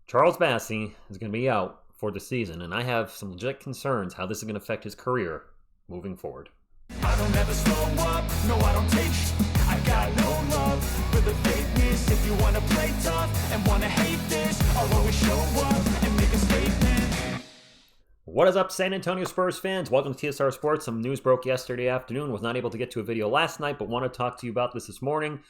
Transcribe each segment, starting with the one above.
Charles Bassey is going to be out for the season, and I have some legit concerns how this is going to affect his career moving forward. I don't ever slow up, no I don't take I got no love for the fakeness. If you wanna play tough and wanna hate this, I'll always show up and make a statement. What is up, San Antonio Spurs fans? Welcome to TSR Sports. Some news broke yesterday afternoon. Was not able to get to a video last night, but want to talk to you about this morning.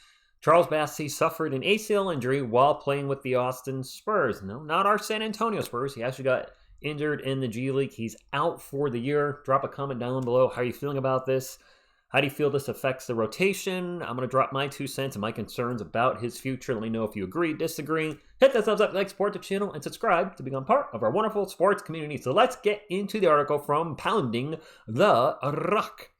Charles Bassey suffered an ACL injury while playing with the Austin Spurs. No, not our San Antonio Spurs. He actually got injured in the G League. He's out for the year. Drop a comment down below. How are you feeling about this? How do you feel this affects the rotation? I'm going to drop my 2 cents and my concerns about his future. Let me know if you agree, disagree. Hit that thumbs up, like, support the channel, and subscribe to become part of our wonderful sports community. So let's get into the article from Pounding the Rock.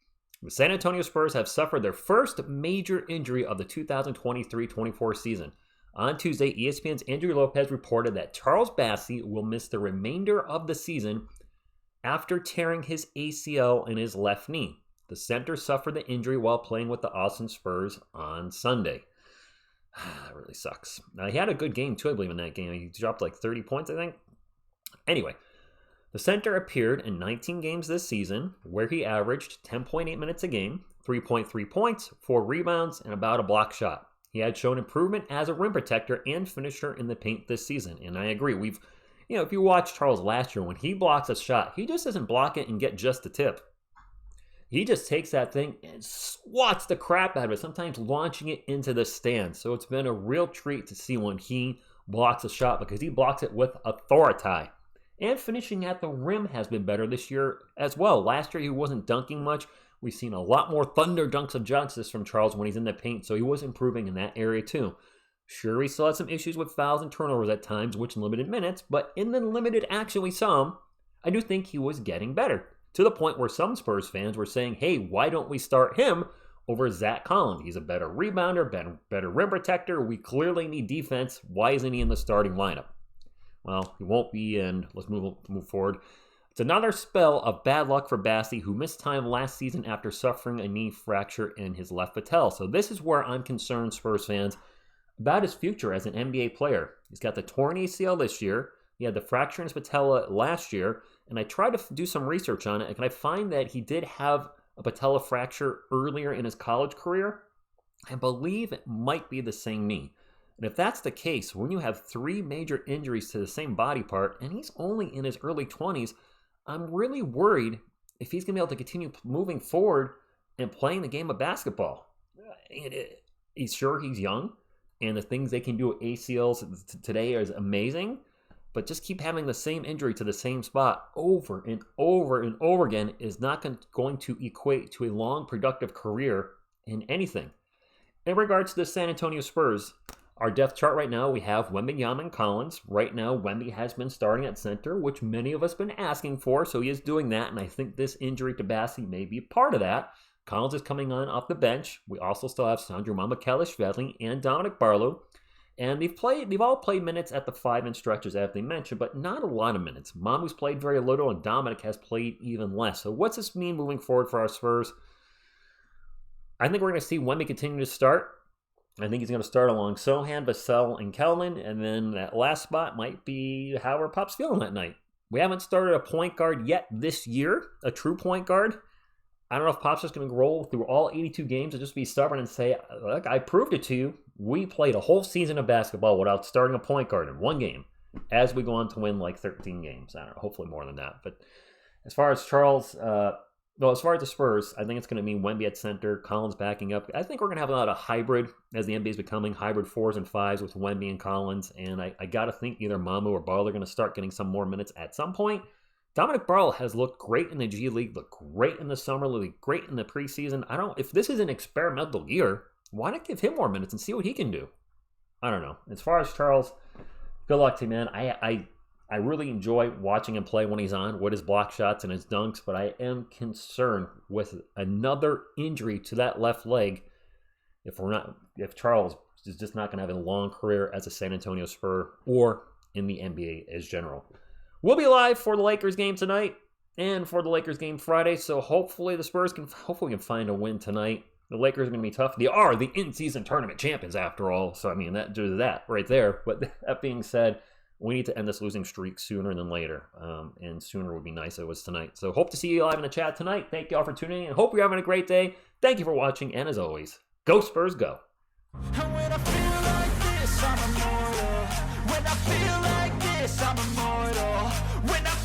The San Antonio Spurs have suffered their first major injury of the 2023-24 season. On Tuesday, ESPN's Andrew Lopez reported that Charles Bassey will miss the remainder of the season after tearing his ACL in his left knee. The center suffered the injury while playing with the Austin Spurs on Sunday. That really sucks. Now, he had a good game, too, I believe, in that game. He dropped like 30 points, I think. Anyway, the center appeared in 19 games this season, where he averaged 10.8 minutes a game, 3.3 points, 4 rebounds, and about a block shot. He had shown improvement as a rim protector and finisher in the paint this season, and I agree. If you watch Charles last year, when he blocks a shot, he just doesn't block it and get just the tip. He just takes that thing and swats the crap out of it, sometimes launching it into the stands. So it's been a real treat to see when he blocks a shot because he blocks it with authority. And finishing at the rim has been better this year as well. Last year he wasn't dunking much. We've seen a lot more thunder dunks of justice from Charles when he's in the paint, so he was improving in that area too. Sure, he still had some issues with fouls and turnovers at times, which limited minutes, but in the limited action we saw him, I do think he was getting better. To the point where some Spurs fans were saying, hey, why don't we start him over Zach Collins? He's a better rebounder, better rim protector. We clearly need defense. Why isn't he in the starting lineup? Well, he won't be, and let's move forward. It's another spell of bad luck for Bassey, who missed time last season after suffering a knee fracture in his left patella. So this is where I'm concerned, Spurs fans, about his future as an NBA player. He's got the torn ACL this year. He had the fracture in his patella last year, and I tried to do some research on it, and I find that he did have a patella fracture earlier in his college career. I believe it might be the same knee. And if that's the case, when you have 3 major injuries to the same body part, and he's only in his early 20s, I'm really worried if he's going to be able to continue moving forward and playing the game of basketball. He's young, and the things they can do with ACLs today is amazing. But just keep having the same injury to the same spot over and over and over again is not going to equate to a long, productive career in anything. In regards to the San Antonio Spurs, our depth chart right now, we have Wembanyama and Collins. Right now, Wemby has been starting at center, which many of us have been asking for, so he is doing that, and I think this injury to Bassey may be part of that. Collins is coming on off the bench. We also still have Sandro Mamakele-Shvedley and Dominic Barlow. And they've all played minutes at the 5 in stretches, as they mentioned, but not a lot of minutes. Mamu's played very little, and Dominic has played even less. So what's this mean moving forward for our Spurs? I think we're going to see Wemby continue to start. I think he's going to start along Sohan, Vassell, and Kellman, and then that last spot might be however Pop's feeling that night. We haven't started a point guard yet this year, a true point guard. I don't know if Pop's just going to roll through all 82 games and just be stubborn and say, look, I proved it to you. We played a whole season of basketball without starting a point guard in one game as we go on to win like 13 games. I don't know, hopefully more than that. But as far as as far as the Spurs, I think it's going to mean Wemby at center, Collins backing up. I think we're going to have a lot of hybrid as the NBA is becoming hybrid 4s and 5s with Wemby and Collins. And I got to think either Mamu or Barlow are going to start getting some more minutes at some point. Dominic Barlow has looked great in the G League, looked great in the Summer League, great in the preseason. If this is an experimental year, why not give him more minutes and see what he can do? I don't know. As far as Charles, good luck to him, man. I really enjoy watching him play when he's on with his block shots and his dunks, but I am concerned with another injury to that left leg if Charles is just not going to have a long career as a San Antonio Spur or in the NBA as general. We'll be live for the Lakers game tonight and for the Lakers game Friday, so hopefully the Spurs can find a win tonight. The Lakers are going to be tough. They are the in-season tournament champions after all, so I mean, there's that right there. But that being said, we need to end this losing streak sooner than later. And sooner would be nice if it was tonight. So hope to see you live in the chat tonight. Thank you all for tuning in. And hope you're having a great day. Thank you for watching. And as always, go Spurs, go. And when I feel like this, I'm immortal. When I feel like this, I'm immortal. When I